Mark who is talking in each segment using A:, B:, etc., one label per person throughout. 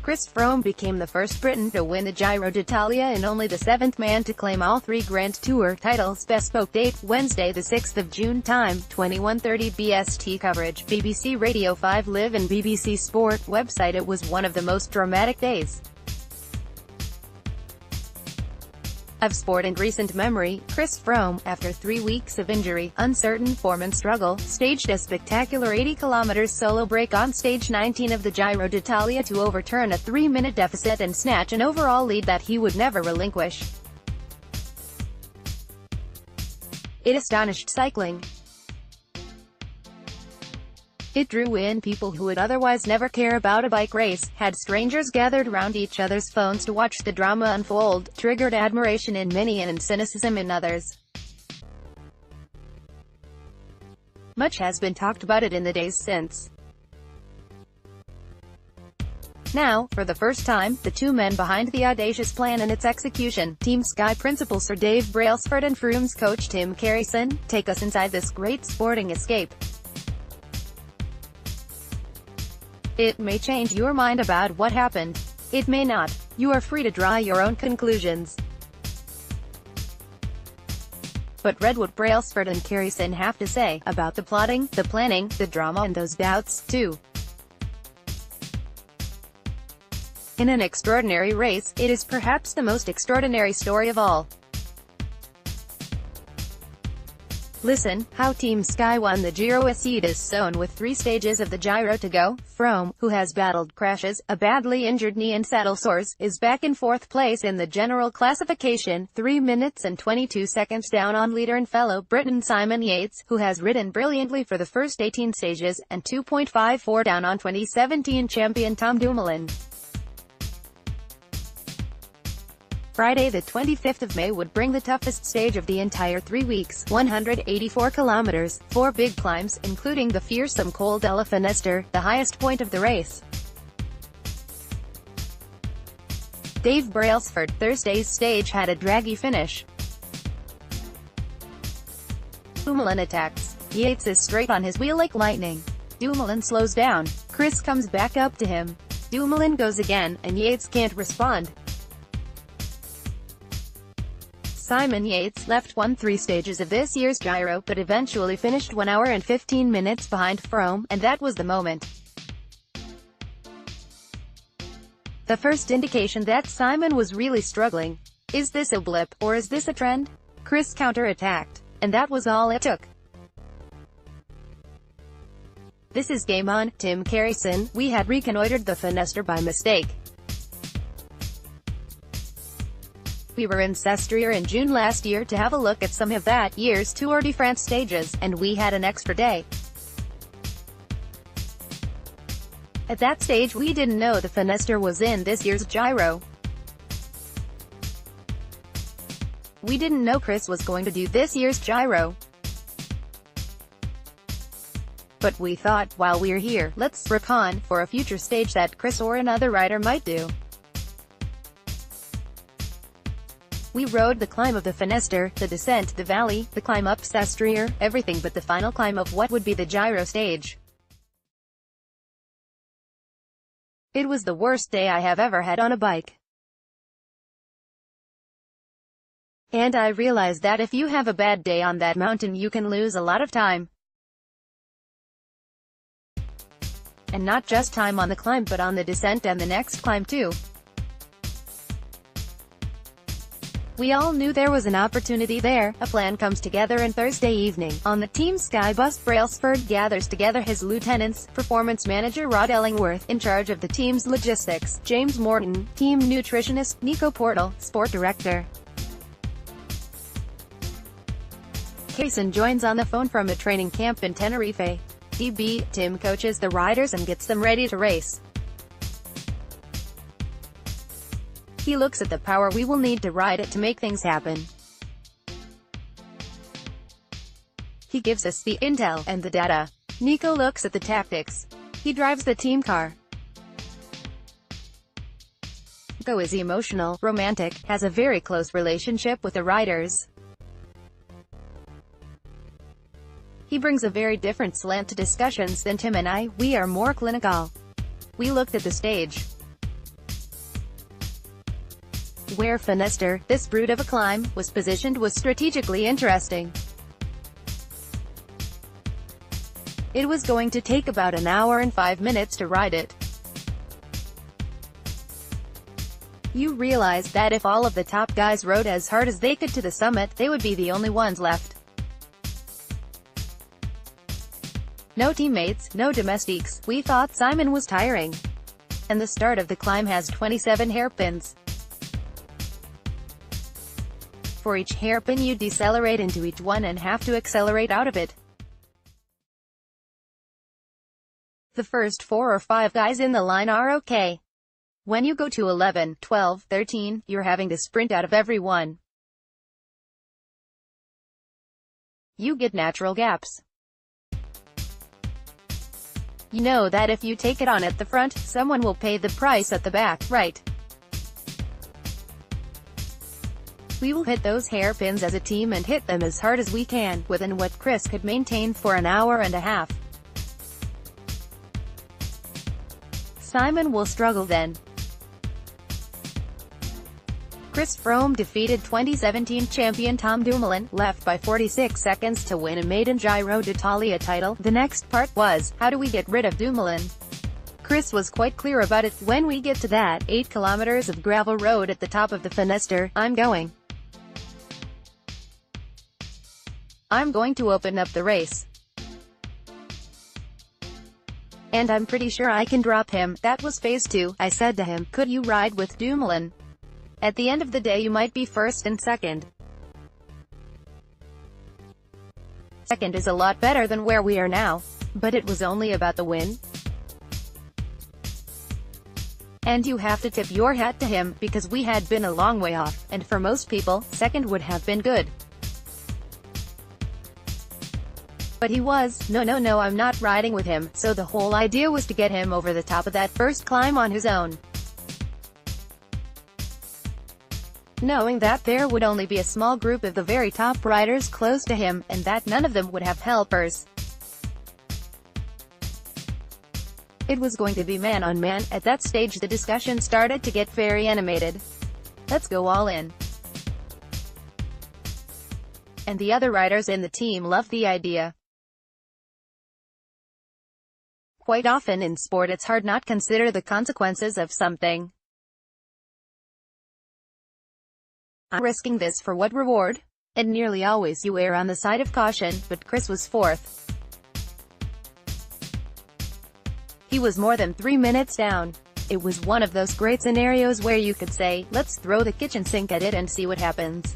A: Chris Froome became the first Briton to win the Giro d'Italia and only the seventh man to claim all three Grand Tour titles. Bespoke date, Wednesday the 6th of June. Time, 21:30 BST. Coverage, BBC Radio 5 Live and BBC Sport. Website. It was one of the most dramatic days of sport in recent memory. Chris Froome, after 3 weeks of injury, uncertain form and struggle, staged a spectacular 80 km solo break on stage 19 of the Giro d'Italia to overturn a 3-minute deficit and snatch an overall lead that he would never relinquish. It astonished cycling. It drew in people who would otherwise never care about a bike race, had strangers gathered round each other's phones to watch the drama unfold, triggered admiration in many and cynicism in others. Much has been talked about it in the days since. Now, for the first time, the two men behind the audacious plan and its execution, Team Sky principal Sir Dave Brailsford and Froome's coach Tim Carrison, take us inside this great sporting escape. It may change your mind about what happened. It may not. You are free to draw your own conclusions. But read what Brailsford and Carrison have to say about the plotting, the planning, the drama and those doubts, too. In an extraordinary race, it is perhaps the most extraordinary story of all. Listen, how Team Sky won the Giro. A seed is sown with 3 stages of the Giro to go. Froome, who has battled crashes, a badly injured knee and saddle sores, is back in 4th place in the general classification, 3 minutes and 22 seconds down on leader and fellow Briton Simon Yates, who has ridden brilliantly for the first 18 stages, and 2.54 down on 2017 champion Tom Dumoulin. Friday the 25th of May would bring the toughest stage of the entire 3 weeks, 184 kilometers, 4 big climbs, including the fearsome Col della Finestre, the highest point of the race. Dave Brailsford, Thursday's stage had a draggy finish. Dumoulin attacks. Yates is straight on his wheel like lightning. Dumoulin slows down. Chris comes back up to him. Dumoulin goes again, and Yates can't respond. Simon Yates won 3 stages of this year's Giro, but eventually finished 1 hour and 15 minutes behind Froome, and that was the moment. The first indication that Simon was really struggling. Is this a blip, or is this a trend? Chris counter-attacked. And that was all it took. This is game on, Tim Carrison. We had reconnoitered the Finestre by mistake. We were in Sestriere in June last year to have a look at some of that year's Tour de France stages, and we had an extra day. At that stage we didn't know the Finestre was in this year's Giro. We didn't know Chris was going to do this year's Giro. But we thought, while we're here, let's recon for a future stage that Chris or another rider might do. We rode the climb of the Finestre, the descent, the valley, the climb up Sestriere, everything but the final climb of what would be the Giro stage. It was the worst day I have ever had on a bike. And I realized that if you have a bad day on that mountain you can lose a lot of time. And not just time on the climb but on the descent and the next climb too. We all knew there was an opportunity there. A plan comes together, and Thursday evening, on the Team Sky bus, Brailsford gathers together his lieutenants, performance manager Rod Ellingworth, in charge of the team's logistics, James Morton, team nutritionist, Nico Portal, sport director. Carrison joins on the phone from a training camp in Tenerife. DB, Tim coaches the riders and gets them ready to race. He looks at the power we will need to ride it to make things happen. He gives us the intel and the data. Nico looks at the tactics. He drives the team car. Nico is emotional, romantic, has a very close relationship with the riders. He brings a very different slant to discussions than Tim and I. We are more clinical. We looked at the stage. Where Finisterre, this brute of a climb, was positioned was strategically interesting. It was going to take about an hour and 5 minutes to ride it. You realize that if all of the top guys rode as hard as they could to the summit, they would be the only ones left. No teammates, no domestiques. We thought Simon was tiring. And the start of the climb has 27 hairpins. For each hairpin you decelerate into each one and have to accelerate out of it. The first 4 or 5 guys in the line are okay. When you go to 11, 12, 13, you're having to sprint out of every one. You get natural gaps. You know that if you take it on at the front, someone will pay the price at the back, right? We will hit those hairpins as a team and hit them as hard as we can, within what Chris could maintain for an hour and a half. Simon will struggle then. Chris Froome defeated 2017 champion Tom Dumoulin, left by 46 seconds to win a maiden Giro d'Italia title. The next part was, how do we get rid of Dumoulin? Chris was quite clear about it. When we get to that 8 kilometers of gravel road at the top of the Finisterre, I'm going to open up the race. And I'm pretty sure I can drop him. That was phase 2. I said to him, could you ride with Dumoulin? At the end of the day you might be first and second. Second is a lot better than where we are now. But it was only about the win. And you have to tip your hat to him, because we had been a long way off, and for most people, second would have been good. But he was, no, I'm not riding with him, so the whole idea was to get him over the top of that first climb on his own. Knowing that there would only be a small group of the very top riders close to him, and that none of them would have helpers. It was going to be man on man. At that stage the discussion started to get very animated. Let's go all in. And the other riders in the team loved the idea. Quite often in sport it's hard not to consider the consequences of something. I'm risking this for what reward? And nearly always you err on the side of caution, but Chris was fourth. He was more than 3 minutes down. It was one of those great scenarios where you could say, let's throw the kitchen sink at it and see what happens.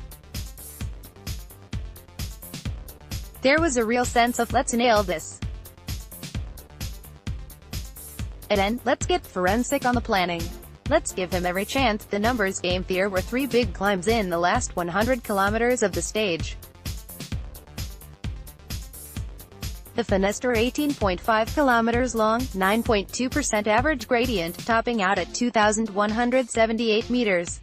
A: There was a real sense of let's nail this. And then, let's get forensic on the planning. Let's give him every chance. The numbers game. There were 3 big climbs in the last 100 kilometers of the stage. The Finisterre 18.5 kilometers long, 9.2% average gradient, topping out at 2,178 meters.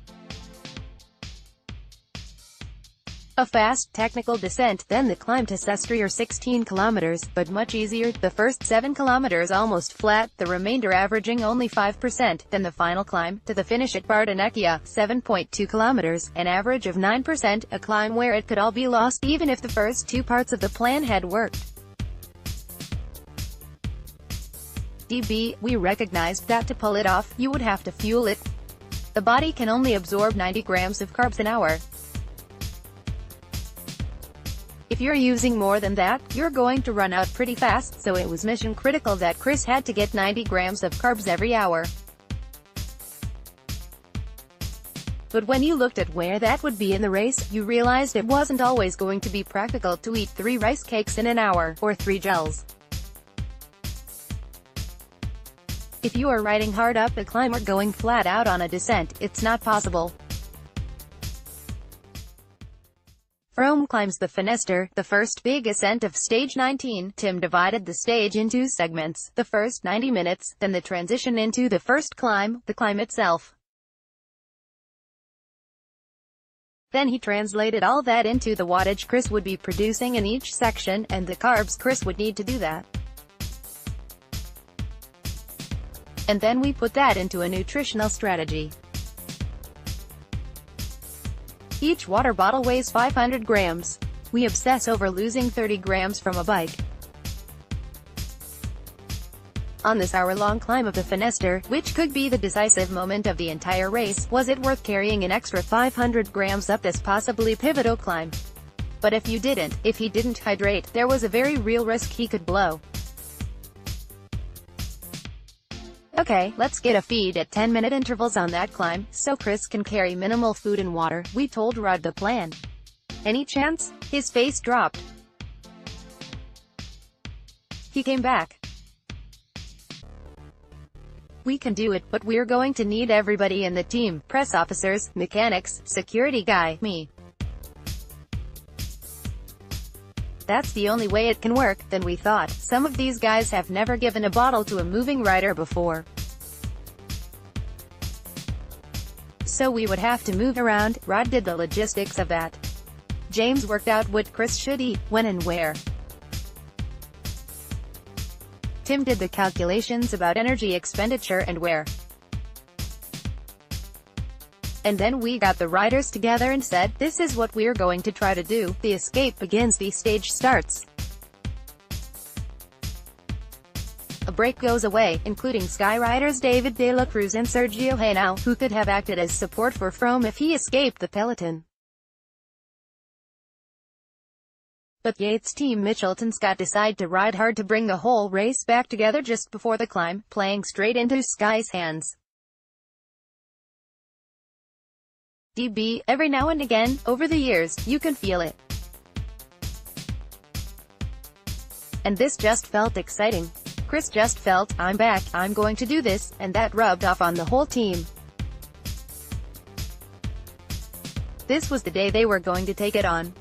A: A fast technical descent, then the climb to Sestriere 16 kilometers, but much easier. The first 7 kilometers almost flat, the remainder averaging only 5%, then the final climb, to the finish at Bardonecchia, 7.2 kilometers, an average of 9%, a climb where it could all be lost, even if the first 2 parts of the plan had worked. We recognized that to pull it off, you would have to fuel it. The body can only absorb 90 grams of carbs an hour. If you're using more than that, you're going to run out pretty fast, so it was mission critical that Chris had to get 90 grams of carbs every hour. But when you looked at where that would be in the race, you realized it wasn't always going to be practical to eat 3 rice cakes in an hour, or 3 gels. If you are riding hard up a climb or going flat out on a descent, it's not possible. Froome climbs the Finisterre, the first big ascent of stage 19. Tim divided the stage in 2 segments, the first 90 minutes, then the transition into the first climb, the climb itself. Then he translated all that into the wattage Chris would be producing in each section, and the carbs Chris would need to do that. And then we put that into a nutritional strategy. Each water bottle weighs 500 grams. We obsess over losing 30 grams from a bike. On this hour-long climb of the Finisterre, which could be the decisive moment of the entire race, was it worth carrying an extra 500 grams up this possibly pivotal climb? But if he didn't hydrate, there was a very real risk he could blow. Okay, let's get a feed at 10-minute intervals on that climb, so Chris can carry minimal food and water, we told Rudd the plan. Any chance? His face dropped. He came back. We can do it, but we're going to need everybody in the team, press officers, mechanics, security guy, me. That's the only way it can work. Then we thought, some of these guys have never given a bottle to a moving rider before. So we would have to move around. Rod did the logistics of that. James worked out what Chris should eat, when and where. Tim did the calculations about energy expenditure and where. And then we got the riders together and said, this is what we're going to try to do. The escape begins, the stage starts. A break goes away, including Sky riders David De La Cruz and Sergio Henao, who could have acted as support for Froome if he escaped the peloton. But Yates' team Mitchelton Scott decide to ride hard to bring the whole race back together just before the climb, playing straight into Sky's hands. DB, every now and again, over the years, you can feel it. And this just felt exciting. Chris just felt, I'm back, I'm going to do this, and that rubbed off on the whole team. This was the day they were going to take it on.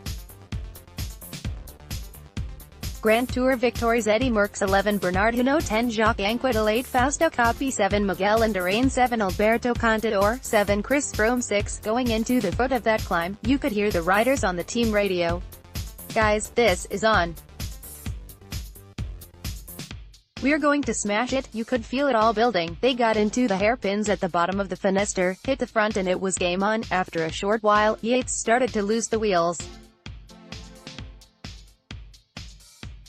A: Grand Tour victories: Eddy Merckx 11, Bernard Hinault 10, Jacques Anquetil 8, Fausto Coppi 7, Miguel Indurain 7, Alberto Contador 7, Chris Froome 6. Going into the foot of that climb, you could hear the riders on the team radio. Guys, this is on. We're going to smash it. You could feel it all building. They got into the hairpins at the bottom of the Finisterre, hit the front, and it was game on. After a short while, Yates started to lose the wheels.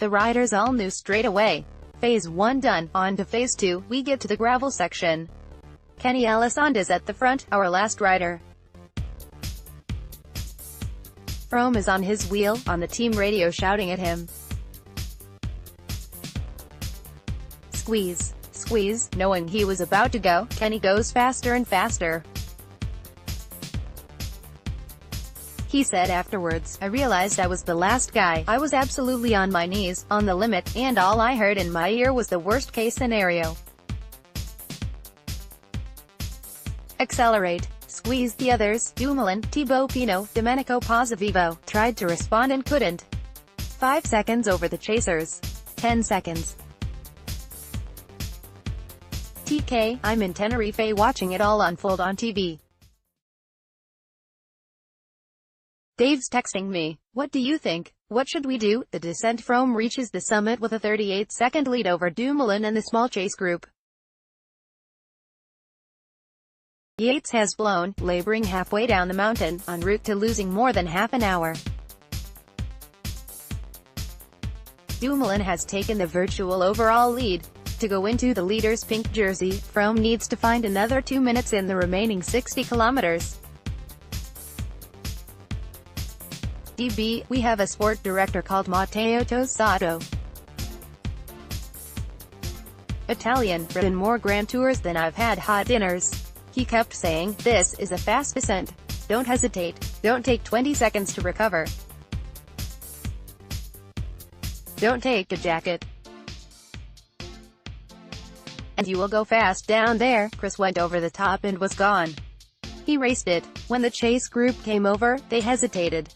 A: The riders all knew straight away. Phase 1 done, on to Phase 2, we get to the gravel section. Kenny Elizondo at the front, our last rider. Froome is on his wheel, on the team radio shouting at him. Squeeze, squeeze. Knowing he was about to go, Kenny goes faster and faster. He said afterwards, I realized I was the last guy. I was absolutely on my knees, on the limit, and all I heard in my ear was the worst case scenario. Accelerate. Squeeze. The others, Dumoulin, Thibaut Pinot, Domenico Pozzovivo, tried to respond and couldn't. 5 seconds over the chasers. 10 seconds. TK, I'm in Tenerife watching it all unfold on TV. Dave's texting me. What do you think? What should we do? The descent. Froome reaches the summit with a 38-second lead over Dumoulin and the small chase group. Yates has blown, laboring halfway down the mountain, en route to losing more than half an hour. Dumoulin has taken the virtual overall lead. To go into the leader's pink jersey, Froome needs to find another 2 minutes in the remaining 60 kilometers. DB, we have a sport director called Matteo Tosato. Italian, ridden more Grand Tours than I've had hot dinners. He kept saying, this is a fast descent. Don't hesitate. Don't take 20 seconds to recover. Don't take a jacket. And you will go fast down there. Chris went over the top and was gone. He raced it. When the chase group came over, they hesitated.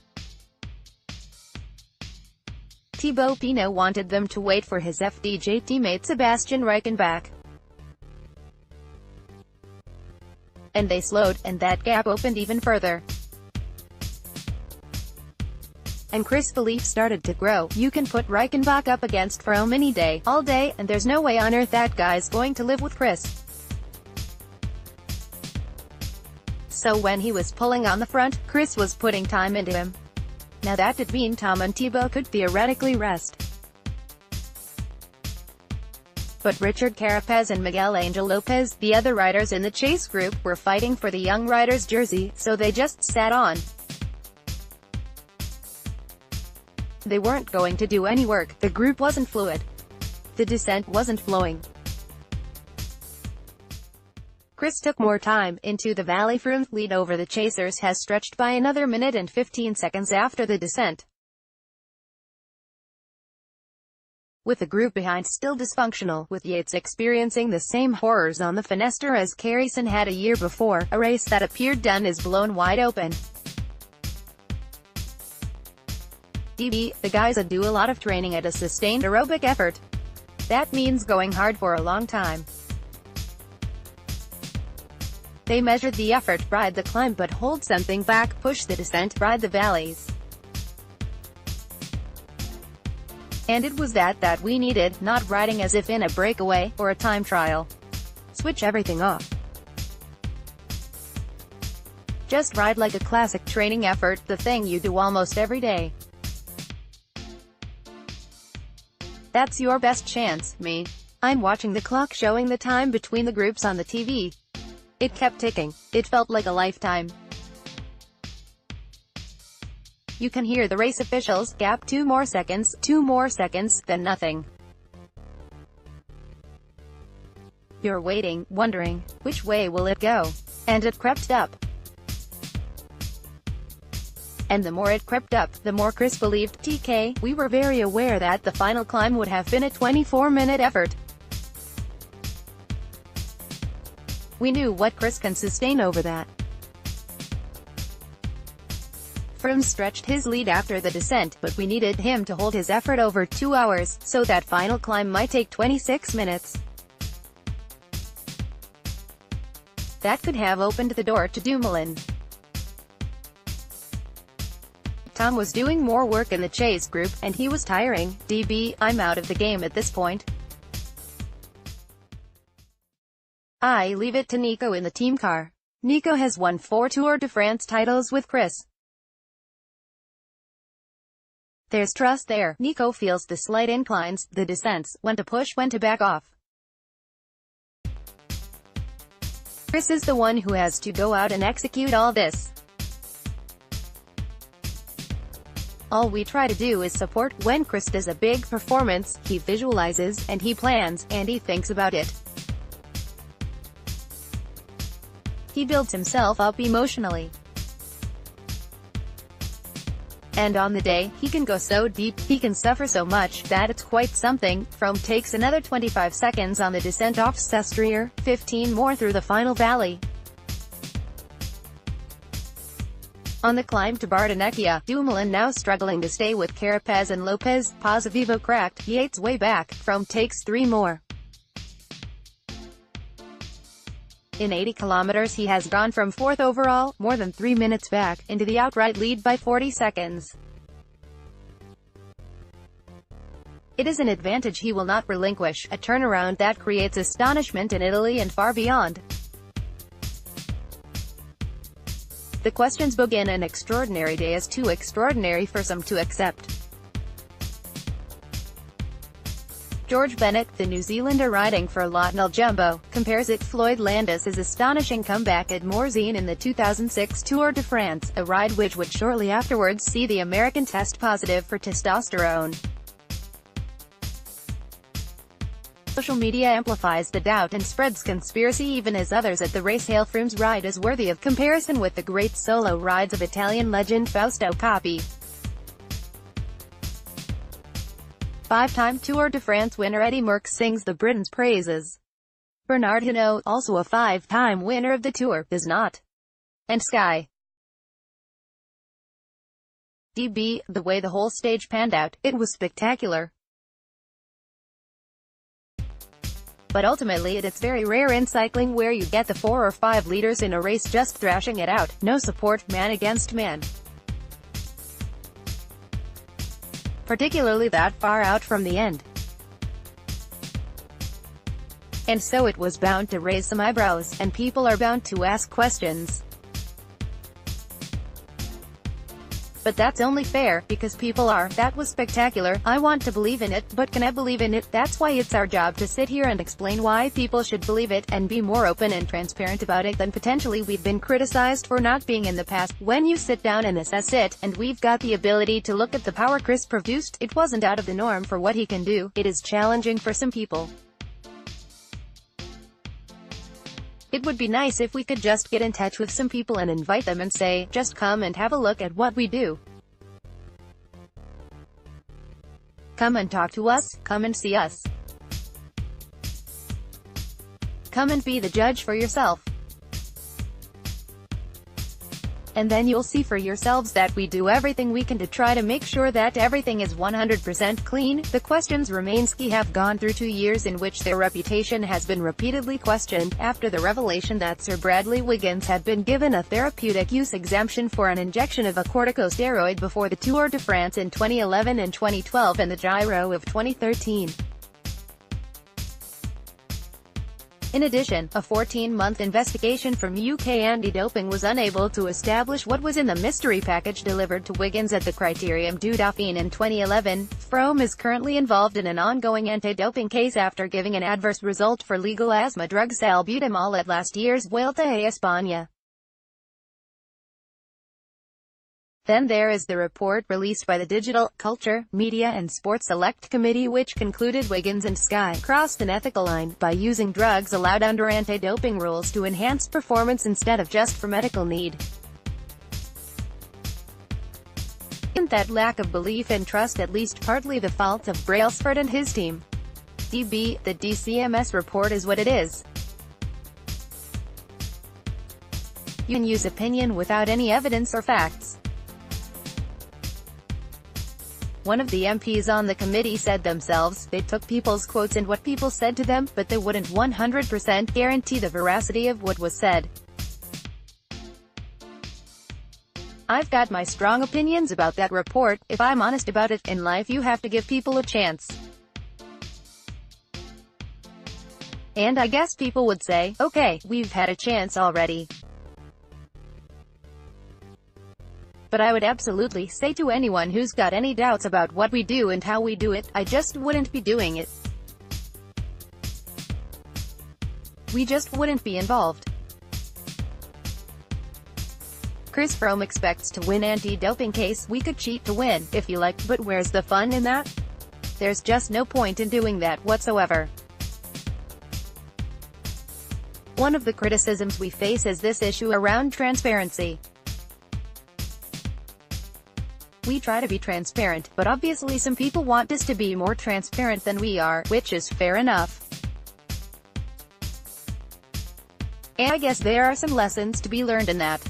A: Thibaut Pinot wanted them to wait for his FDJ teammate Sebastian Reichenbach. And they slowed, and that gap opened even further. And Chris' belief started to grow. You can put Reichenbach up against Froome any day, all day, and there's no way on earth that guy's going to live with Chris. so when he was pulling on the front, Chris was putting time into him. Now that did mean Tom and Thibaut could theoretically rest. But Richard Carapaz and Miguel Angel Lopez, the other riders in the chase group, were fighting for the young rider's jersey, so they just sat on. They weren't going to do any work, the group wasn't fluid. The descent wasn't flowing. Chris took more time into the valley. Froome's lead over the chasers has stretched by another minute and 15 seconds after the descent. With the group behind still dysfunctional, with Yates experiencing the same horrors on the Finester as Careyson had a year before, a race that appeared done is blown wide open. The guys do a lot of training at a sustained aerobic effort. That means going hard for a long time. They measured the effort, ride the climb but hold something back, push the descent, ride the valleys. And it was that we needed, not riding as if in a breakaway, or a time trial. Switch everything off. Just ride like a classic training effort, the thing you do almost every day. That's your best chance, me. I'm watching the clock showing the time between the groups on the TV. It kept ticking. It felt like a lifetime. You can hear the race officials, gap 2 more seconds, then nothing. You're waiting, wondering, which way will it go? And it crept up. And the more it crept up, the more Chris believed, TK, we were very aware that the final climb would have been a 24-minute effort. We knew what Chris can sustain over that. Froome stretched his lead after the descent, but we needed him to hold his effort over 2 hours, so that final climb might take 26 minutes. That could have opened the door to Dumoulin. Tom was doing more work in the chase group, and he was tiring. I'm out of the game at this point. I leave it to Nico in the team car. Nico has won 4 Tour de France titles with Chris. There's trust there. Nico feels the slight inclines, the descents, when to push, when to back off. Chris is the one who has to go out and execute all this. All we try to do is support. When Chris does a big performance, he visualizes, and he plans, and he thinks about it. He builds himself up emotionally. And on the day, he can go so deep, he can suffer so much, that it's quite something. Froome takes another 25 seconds on the descent off Sestriere, 15 more through the final valley. On the climb to Bardonecchia, Dumoulin now struggling to stay with Carapaz and Lopez, Pozzovivo cracked, Yates way back, Froome takes 3 more. In 80 kilometers he has gone from 4th overall, more than 3 minutes back, into the outright lead by 40 seconds. It is an advantage he will not relinquish, a turnaround that creates astonishment in Italy and far beyond. The questions begin. An extraordinary day is too extraordinary for some to accept. George Bennett, the New Zealander riding for Lotnal Jumbo, compares it Floyd Landis' astonishing comeback at Morzine in the 2006 Tour de France, a ride which would shortly afterwards see the American test positive for testosterone. Social media amplifies the doubt and spreads conspiracy even as others at the race hail Froome's ride as worthy of comparison with the great solo rides of Italian legend Fausto Coppi. 5-time Tour de France winner Eddie Merckx sings the Britain's praises. Bernard Hinault, also a 5-time winner of the Tour, does not. And Sky. The way the whole stage panned out, it was spectacular. But ultimately it's very rare in cycling where you get the 4 or 5 leaders in a race just thrashing it out, no support, man against man. Particularly that far out from the end. And so it was bound to raise some eyebrows, and people are bound to ask questions. But that's only fair, because people are, "That was spectacular, I want to believe in it, but can I believe in it?" That's why it's our job to sit here and explain why people should believe it, and be more open and transparent about it than potentially we've been criticized for not being in the past. When you sit down and assess it, and we've got the ability to look at the power Chris produced, it wasn't out of the norm for what he can do. It is challenging for some people. It would be nice if we could just get in touch with some people and invite them and say, "Just come and have a look at what we do. Come and talk to us, come and see us. Come and be the judge for yourself. And then you'll see for yourselves that we do everything we can to try to make sure that everything is 100% clean." The questions remain. Ski have gone through 2 years in which their reputation has been repeatedly questioned, after the revelation that Sir Bradley Wiggins had been given a therapeutic use exemption for an injection of a corticosteroid before the Tour de France in 2011 and 2012 and the Giro of 2013. In addition, a 14-month investigation from UK anti-doping was unable to establish what was in the mystery package delivered to Wiggins at the Critérium du Dauphiné in 2011. Froome is currently involved in an ongoing anti-doping case after giving an adverse result for legal asthma drug salbutamol at last year's Vuelta a España. Then there is the report released by the Digital, Culture, Media and Sports Select Committee, which concluded Wiggins and Sky crossed an ethical line by using drugs allowed under anti-doping rules to enhance performance instead of just for medical need. Isn't that lack of belief and trust at least partly the fault of Brailsford and his team? The DCMS report is what it is. You can use opinion without any evidence or facts. One of the MPs on the committee said themselves, they took people's quotes and what people said to them, but they wouldn't 100% guarantee the veracity of what was said. I've got my strong opinions about that report. If I'm honest about it, in life you have to give people a chance. And I guess people would say, okay, we've had a chance already. But I would absolutely say to anyone who's got any doubts about what we do and how we do it, I just wouldn't be doing it. We just wouldn't be involved. Chris Froome expects to win anti-doping case. We could cheat to win, if you like, but where's the fun in that? There's just no point in doing that whatsoever. One of the criticisms we face is this issue around transparency. We try to be transparent, but obviously some people want us to be more transparent than we are, which is fair enough. And I guess there are some lessons to be learned in that.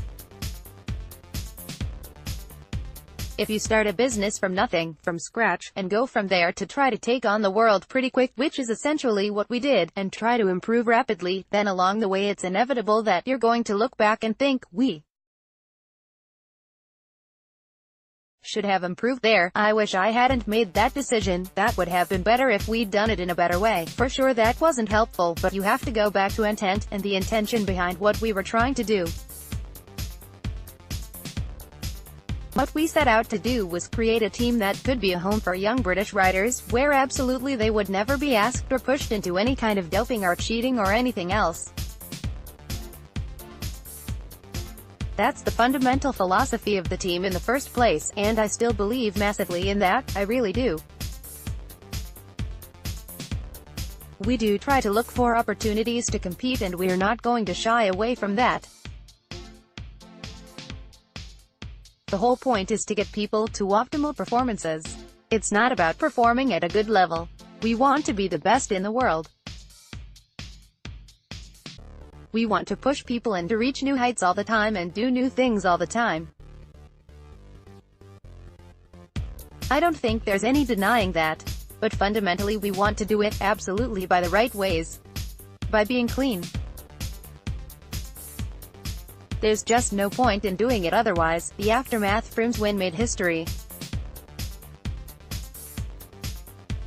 A: If you start a business from nothing, from scratch, and go from there to try to take on the world pretty quick, which is essentially what we did, and try to improve rapidly, then along the way it's inevitable that you're going to look back and think, we should have improved there. I wish I hadn't made that decision. That would have been better if we'd done it in a better way. For sure that wasn't helpful, but you have to go back to intent, and the intention behind what we were trying to do. What we set out to do was create a team that could be a home for young British riders, where absolutely they would never be asked or pushed into any kind of doping or cheating or anything else. That's the fundamental philosophy of the team in the first place, and I still believe massively in that, I really do. We do try to look for opportunities to compete, and we're not going to shy away from that. The whole point is to get people to optimal performances. It's not about performing at a good level. We want to be the best in the world. We want to push people and to reach new heights all the time and do new things all the time. I don't think there's any denying that. But fundamentally we want to do it, absolutely, by the right ways. By being clean. There's just no point in doing it otherwise. The aftermath. Froome's win made history.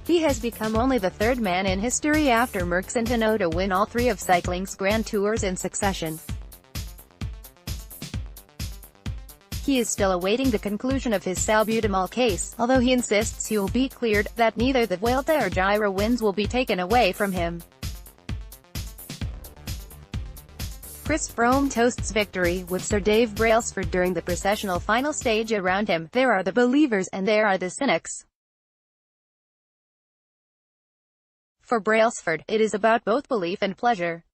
A: He has become only the third man in history after Merckx and Hinault to win all three of cycling's Grand Tours in succession. he is still awaiting the conclusion of his salbutamol case, although he insists he will be cleared, that neither the Vuelta or Giro wins will be taken away from him. Chris Froome toasts victory with Sir Dave Brailsford during the processional final stage. Around him, there are the believers and there are the cynics. For Brailsford, it is about both belief and pleasure.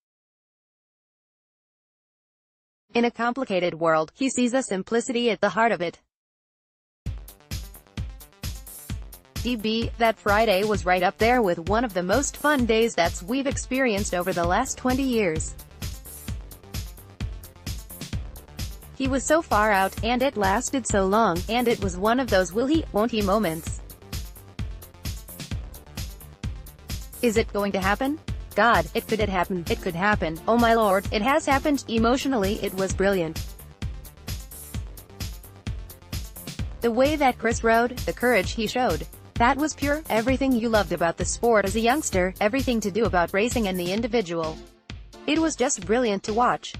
A: In a complicated world, he sees a simplicity at the heart of it. DB, that Friday was right up there with one of the most fun days that we've experienced over the last 20 years. He was so far out, and it lasted so long, and it was one of those will he, won't he moments. Is it going to happen? God, it could happen, it could happen, oh my lord, it has happened. Emotionally, it was brilliant. The way that Chris rode, the courage he showed, that was pure, everything you loved about the sport as a youngster, everything to do about racing and the individual. It was just brilliant to watch.